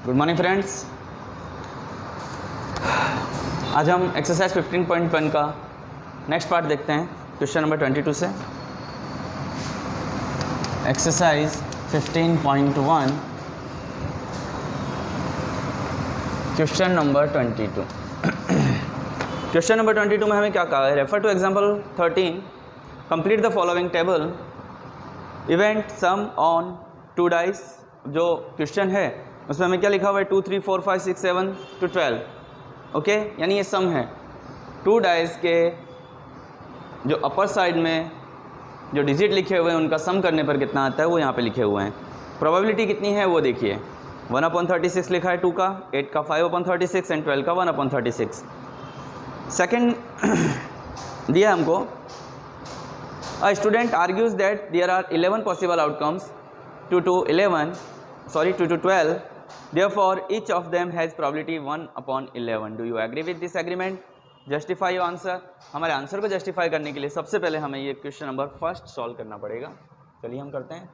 Good morning friends. आज हम exercise 15.1 का नेक्स्ट पार्ट देखते हैं क्वेश्चन नंबर 22 से। Exercise 15.1 question number 22। Question number 22 में हमें क्या कहा है? Refer to example 13, complete the following table, event sum on 2 dice. जो क्वेश्चन है उसमें हमें क्या लिखा हुआ है? 2, 3, 4, 5, 6, 7 to 12। ओके, यानी ये सम है। 2 डाइस के जो अपर साइड में जो डिजिट लिखे हुए हैं उनका सम करने पर कितना आता है वो यहाँ पे लिखे हुए हैं। प्रोबेबिलिटी कितनी है वो देखिए। 1/36 लिखा है 2 का, 8 का 5/36 एंड 12 का 1/36। सेकेंड दिया हमको, a student argues that there are 11 possible outcomes 2 to 12, therefore each of them has probability 1/11. Do you agree with this agreement? Justify your answer. हमारे आंसर को जस्टिफाई करने के लिए सबसे पहले हमें ये क्वेश्चन नंबर फर्स्ट सॉल्व करना पड़ेगा। चलिए हम करते हैं।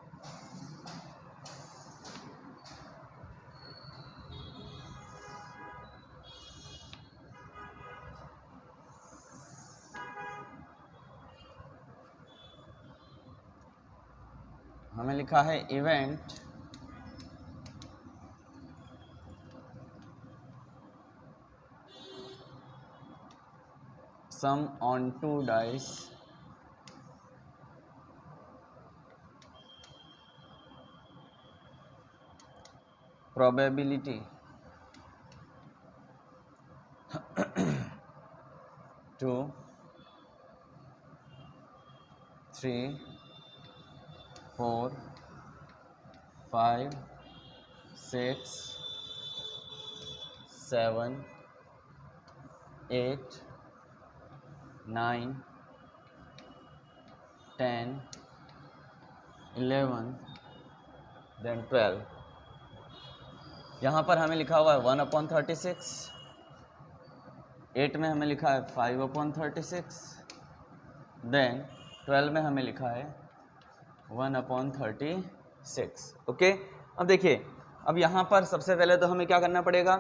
हमें लिखा है event sum on 2 dice probability 2, 3, 4, 5, 6, 7, 8, 9, 10, 11, then 12। यहाँ पर हमें लिखा हुआ है 1/36, 8 में हमें लिखा है 5/36, देन 12 में हमें लिखा है 1/36। ओके, अब देखिए, अब यहाँ पर सबसे पहले तो हमें क्या करना पड़ेगा?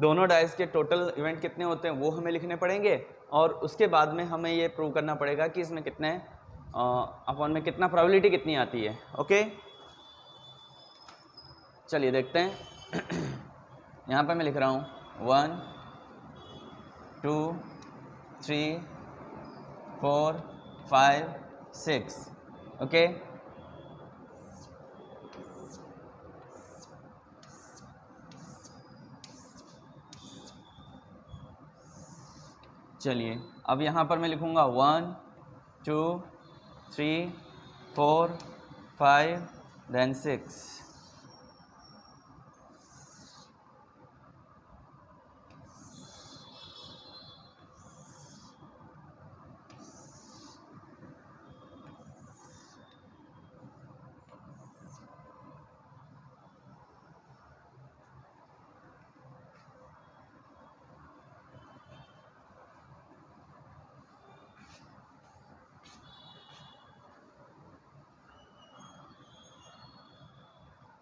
दोनों डाइस के टोटल इवेंट कितने होते हैं वो हमें लिखने पड़ेंगे, और उसके बाद में हमें ये प्रूव करना पड़ेगा कि इसमें कितने अपॉन में कितना प्रोबेबिलिटी कितनी आती है। ओके, चलिए देखते हैं। यहाँ पर मैं लिख रहा हूँ 1, 2, 3, 4, 5, 6। ओके, चलिए अब यहाँ पर मैं लिखूँगा 1, 2, 3, 4, 5, then 6।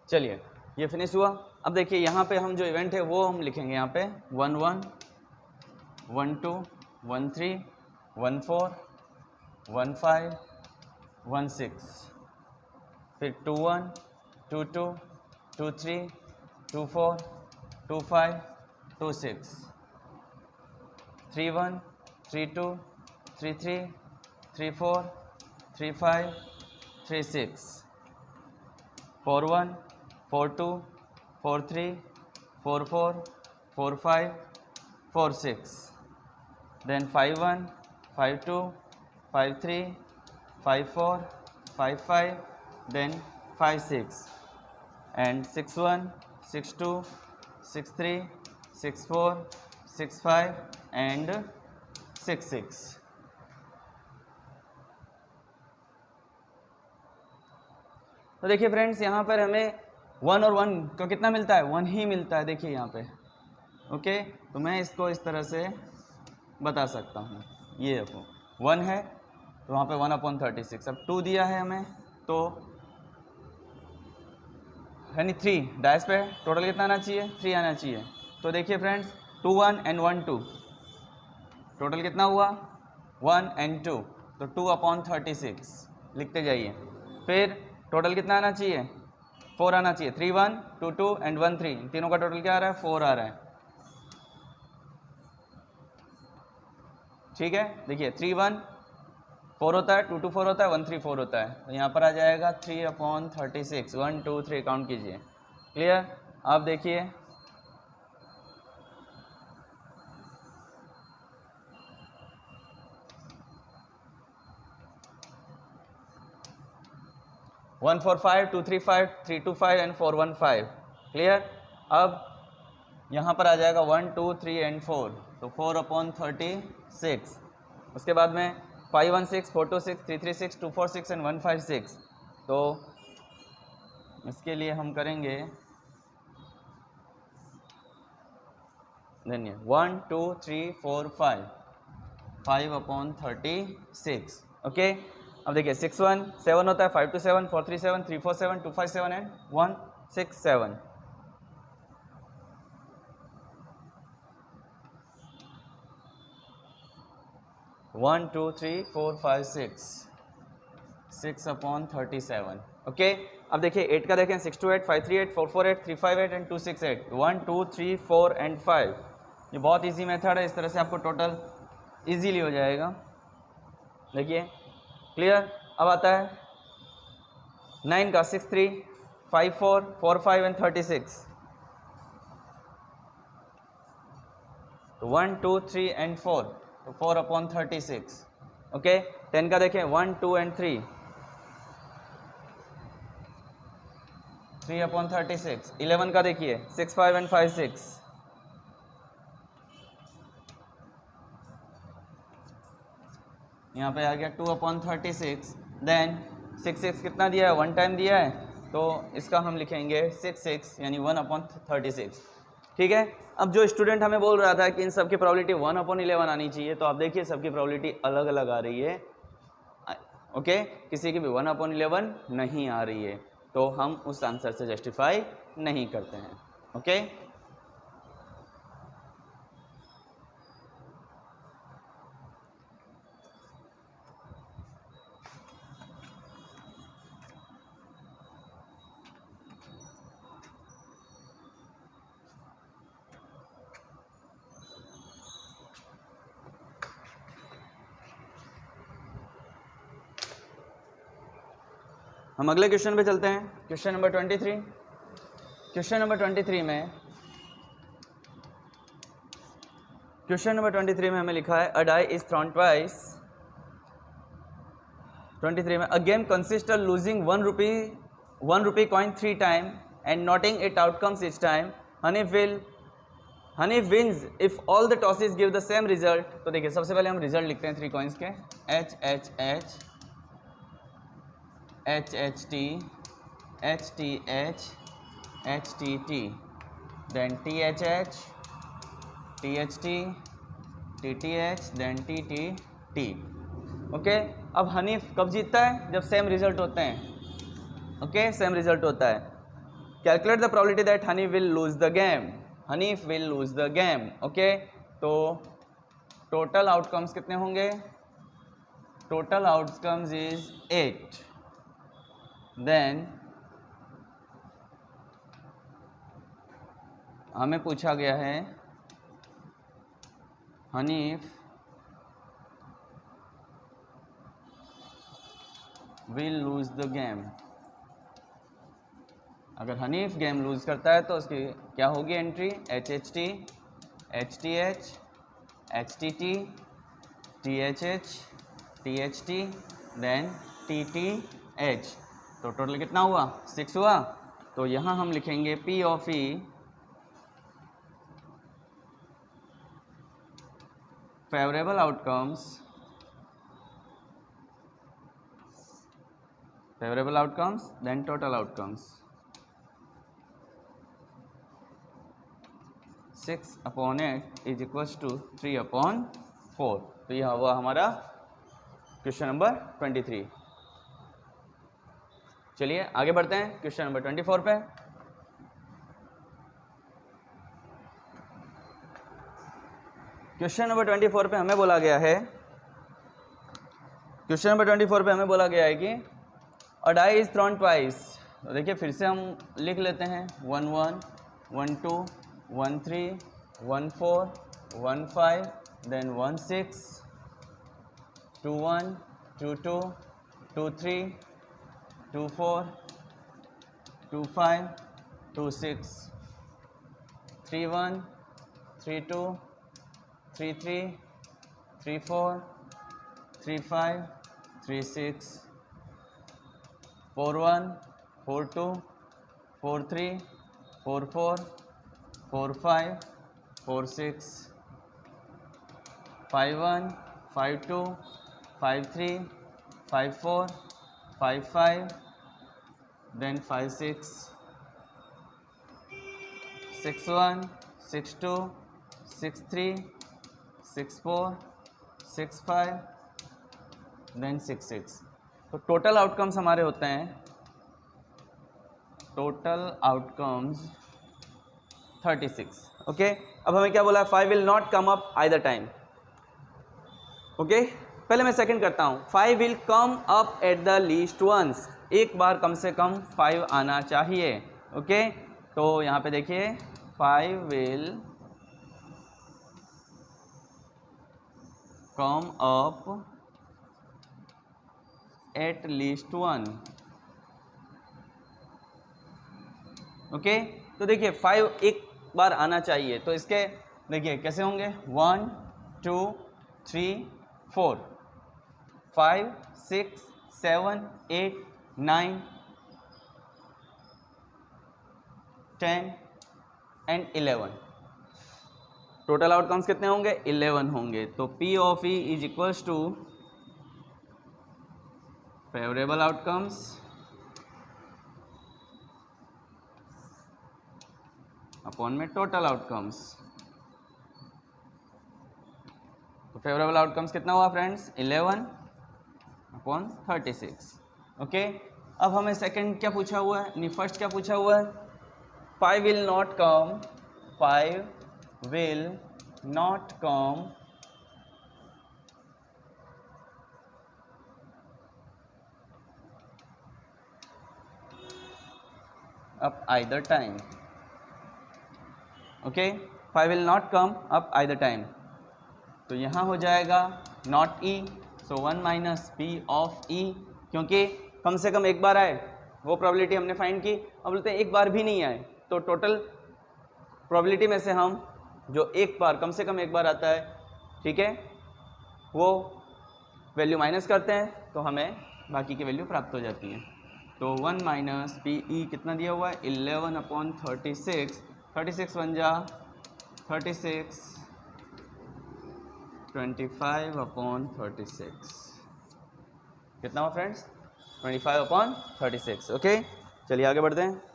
चलिए ये फिनिश हुआ। अब देखिए यहाँ पे हम जो इवेंट है वो हम लिखेंगे यहाँ पे 1, 1, 1, 2, 1, 3, 1, 4, 1, 5, 1, 6, फिर 2, 1, 2, 2, 2, 3, 2, 4, 2, 5, 2, 6, 3, 1, 3, 2, 3, 3, 3, 4, 3, 5, 3, 6, 4, 1, 4, 2, 4, 3, 4, 4, 4, 5, 4, 6, then 5, 1, 5, 2, 5, 3, 5, 4, 5, 5, then 5, 6, and 6, 1, 6, 2, 6, 3, 6, 4, 6, 5, and 6, 6। तो देखिए फ्रेंड्स, यहाँ पर हमें 1 और 1 का कितना मिलता है? 1 ही मिलता है। देखिए यहाँ पे। ओके, तो मैं इसको इस तरह से बता सकता हूँ। ये देखो 1 है तो वहाँ पे 1/36। अब 2 दिया है हमें तो यानी 3 डैश पे टोटल कितना आना चाहिए, 3 आना चाहिए। तो देखिए फ्रेंड्स 2 1 एंड 1 2, टोटल कितना हुआ 1 एंड 2, तो 2/36 लिखते जाइए। फिर टोटल कितना आना चाहिए 4 आना चाहिए, 3 1 2 2 एंड 1 3, तीनों का टोटल क्या आ रहा है 4 आ रहा है। ठीक है, देखिए 3 1 4 होता है, 2 2 4 होता है, 1 3 4 होता है, तो यहाँ पर आ जाएगा 3/36, 1 2 3 काउंट कीजिए। क्लियर, आप देखिए 1 4 5 2 3 5 3 2 5 एंड 4 1 5। क्लियर, अब यहाँ पर आ जाएगा 1 2 3 एंड 4, तो 4/36। उसके बाद में 5 1 6 4 2 6 3 3 6 2 4 6 एंड 1 5 6। तो इसके लिए हम करेंगे धन्य 1 2 3 4 5 5/36। ओके, अब देखिए 6 1 7 होता है, 5 2 7 4 3 7 3 4 7 2 5 7 and 1 6 7। One two three 4 5 6 6/37। Okay, अब देखिए 8 का देखें 6 2 8 5 3 8 4 4 8 3 5 8 एंड 2 6 8, 1 2 3 4 एंड 5। ये बहुत इजी मेथड है, इस तरह से आपको टोटल इजीली हो जाएगा। देखिए क्लियर, अब आता है 9 का 6 3 5 4 4 5 एंड 36, तो 1 2 3 एंड 4, तो 4/36। ओके, 10 का देखें 1 2 एंड 3 3/36। 11 का देखिए 6 5 एंड 5 6, यहाँ पे आ गया 2/36। देन 6 6 कितना दिया है 1 टाइम दिया है, तो इसका हम लिखेंगे 6 6 यानी 1/36। ठीक है, अब जो स्टूडेंट हमें बोल रहा था कि इन सब की प्रोबेबिलिटी 1/11 आनी चाहिए, तो आप देखिए सबकी प्रोबेबिलिटी अलग अलग आ रही है। ओके, किसी की भी 1/11 नहीं आ रही है, तो हम उस आंसर से जस्टिफाई नहीं करते हैं। ओके, हम अगले क्वेश्चन पे चलते हैं। Question number 23। क्वेश्चन नंबर 23 में हमें लिखा है अ डाई इज थ्रोन ट्वाइस। 23 में a game consist of losing 1 rupee coin 3 times and noting it outcomes each time. Honey wins if all the tosses give the same result. तो देखिए सबसे पहले हम रिजल्ट लिखते हैं 3 कॉइन्स के, H H H H H T H T H H T T, then T H H T H T T T H, then T T T। Okay, अब हनीफ कब जीतता है, जब सेम रिजल्ट होते हैं। ओके, सेम रिजल्ट होता है। Calculate the probability that Honey will lose the game, Hanif will lose the game. Okay, तो टोटल आउटकम्स कितने होंगे, टोटल आउटकम्स इज 8। देन हमें पूछा गया है Hanif will lose the game. अगर हनीफ गेम लूज करता है तो उसकी क्या होगी entry, H H T H T H H T T T H H T H T then T T H. तो टोटल कितना हुआ 6 हुआ, तो यहाँ हम लिखेंगे P of E favourable outcomes, then total outcomes. 6/8 is equals to 3/4। तो यह हुआ हमारा क्वेश्चन नंबर 23। चलिए आगे बढ़ते हैं क्वेश्चन नंबर 24 पे। क्वेश्चन नंबर 24 पे हमें बोला गया है, क्वेश्चन नंबर 24 पे हमें बोला गया है कि अ डाई इज थ्रोन ट्वाइस। तो देखिए फिर से हम लिख लेते हैं 1 1 1 2 1 3 1 4 1 5 देन 1 6 2 1 2 2 2 3 2 4 2 5 2 6 3 1 3 2 3 3 3 4 3 5 3 6 4 1 4 2 4 3 4 4 4 5 4 6 5 1 5 2 5 3 5 4 5 5 then 5 6 6 1 6 2 6 3 6 4 6 5 देन 6 6। तो टोटल आउटकम्स हमारे होते हैं, टोटल आउटकम्स 36। ओके, अब हमें क्या बोला है, 5 will not come up either time. Okay, पहले मैं सेकंड करता हूँ, 5 will come up at the least once, एक बार कम से कम 5 आना चाहिए। ओके, तो यहाँ पे देखिए 5 will come up at least one. Okay, तो देखिए 5 एक बार आना चाहिए, तो इसके देखिए कैसे होंगे, 1 2 3 4 5 6 7 8 9 10 एंड 11। टोटल आउटकम्स कितने होंगे, 11 होंगे। तो P of E is equals to favourable outcomes upon में टोटल आउटकम्स। तो फेवरेबल आउटकम्स कितना हुआ फ्रेंड्स, 11 अपॉन 36। ओके, अब हमें सेकंड क्या पूछा हुआ है, नहीं फर्स्ट क्या पूछा हुआ है, 5 will not come, 5 will not come up either time. Okay, 5 will not come up either time, तो यहाँ हो जाएगा not E, so 1 minus P of E, क्योंकि कम से कम एक बार आए वो प्रोबेबिलिटी हमने फाइंड की। अब बोलते हैं एक बार भी नहीं आए, तो टोटल प्रोबेबिलिटी में से हम जो एक बार कम से कम एक बार आता है, ठीक है, वो वैल्यू माइनस करते हैं तो हमें बाकी की वैल्यू प्राप्त हो जाती है। तो 1 माइनस पी ई कितना दिया हुआ है, 11 अपॉन 36, 36 बन जा 36, 25 अपॉन 36 कितना हुआ फ्रेंड्स, 25 अपॉन 36। ओके, चलिए आगे बढ़ते हैं।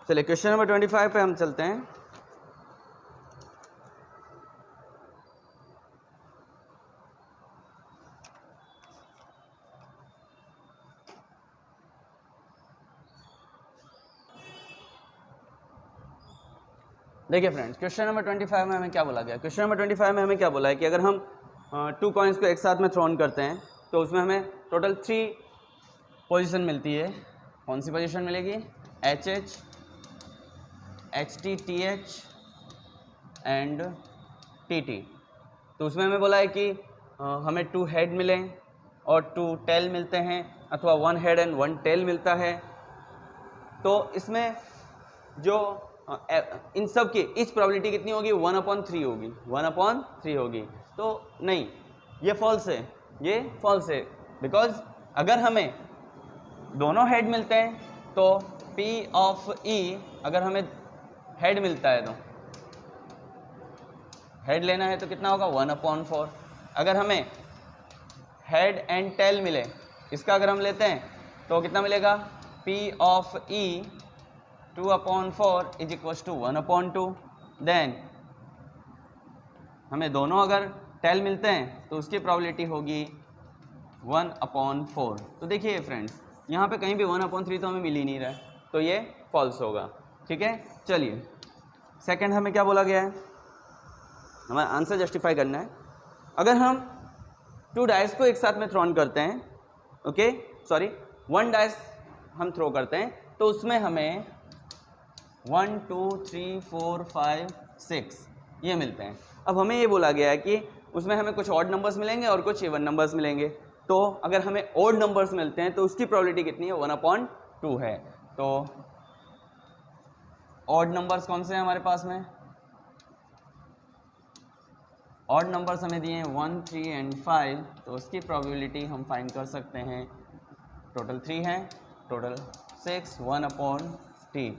चलिए क्वेश्चन नंबर 25 पे हम चलते हैं। देखिए फ्रेंड्स, क्वेश्चन नंबर 25 में हमें क्या बोला गया, क्वेश्चन नंबर 25 में हमें क्या बोला है कि अगर हम 2 कॉइन्स को एक साथ में थ्रोन करते हैं तो उसमें हमें टोटल 3 पोजीशन मिलती है। कौन सी पोजीशन मिलेगी, H H, H T T H and T T. तो उसमें हमें बोला है कि हमें 2 हेड मिले और 2 टेल मिलते हैं, अथवा 1 हेड एंड 1 टेल मिलता है। तो इसमें जो इन सब की इच प्रोबेबिलिटी कितनी होगी, 1/3 होगी, 1/3 होगी। तो नहीं, ये फॉल्स है, ये फॉल्स है, बिकॉज अगर हमें दोनों हेड मिलते हैं तो P ऑफ E, अगर हमें हेड मिलता है तो हेड लेना है तो कितना होगा, 1/4। अगर हमें हेड एंड टेल मिले, इसका अगर हम लेते हैं तो कितना मिलेगा, P of E 2/4 is equals to 1/2। Then हमें दोनों अगर टेल मिलते हैं तो उसकी प्रोबेबिलिटी होगी 1/4। तो देखिए फ्रेंड्स, यहाँ पे कहीं भी 1/3 तो हमें मिल ही नहीं रहा है, तो ये फॉल्स होगा। ठीक है, चलिए सेकंड हमें क्या बोला गया है, हमारा आंसर जस्टिफाई करना है। अगर हम 2 डाइस को एक साथ में थ्रोन करते हैं, ओके सॉरी 1 डाइस हम थ्रो करते हैं, तो उसमें हमें 1 2 3 4 5 6 ये मिलते हैं। अब हमें ये बोला गया है कि उसमें हमें कुछ ऑड नंबर्स मिलेंगे और कुछ इवन नंबर्स मिलेंगे। तो अगर हमें ऑड नंबर्स मिलते हैं तो उसकी प्रोबेबिलिटी कितनी है, 1/2 है। तो ऑड नंबर्स कौन से हैं हमारे पास में, ऑड नंबर्स हमें दिए हैं 1 3 एंड 5, तो उसकी प्रोबेबिलिटी हम फाइंड कर सकते हैं। टोटल 3 है, टोटल 6, 1/t।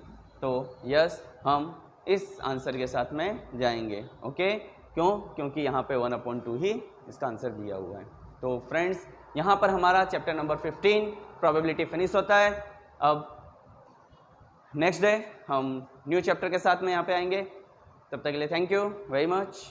तो यस, हम इस आंसर के साथ में जाएंगे। ओके, क्यों, क्योंकि यहाँ पे 1/2 ही इसका आंसर दिया हुआ है। तो फ्रेंड्स, यहाँ पर हमारा चैप्टर नंबर 15 प्रोबेबिलिटी फिनिश होता है। अब नेक्स्ट डे हम न्यू चैप्टर के साथ में यहाँ पे आएंगे। तब तक के लिए थैंक यू वेरी मच।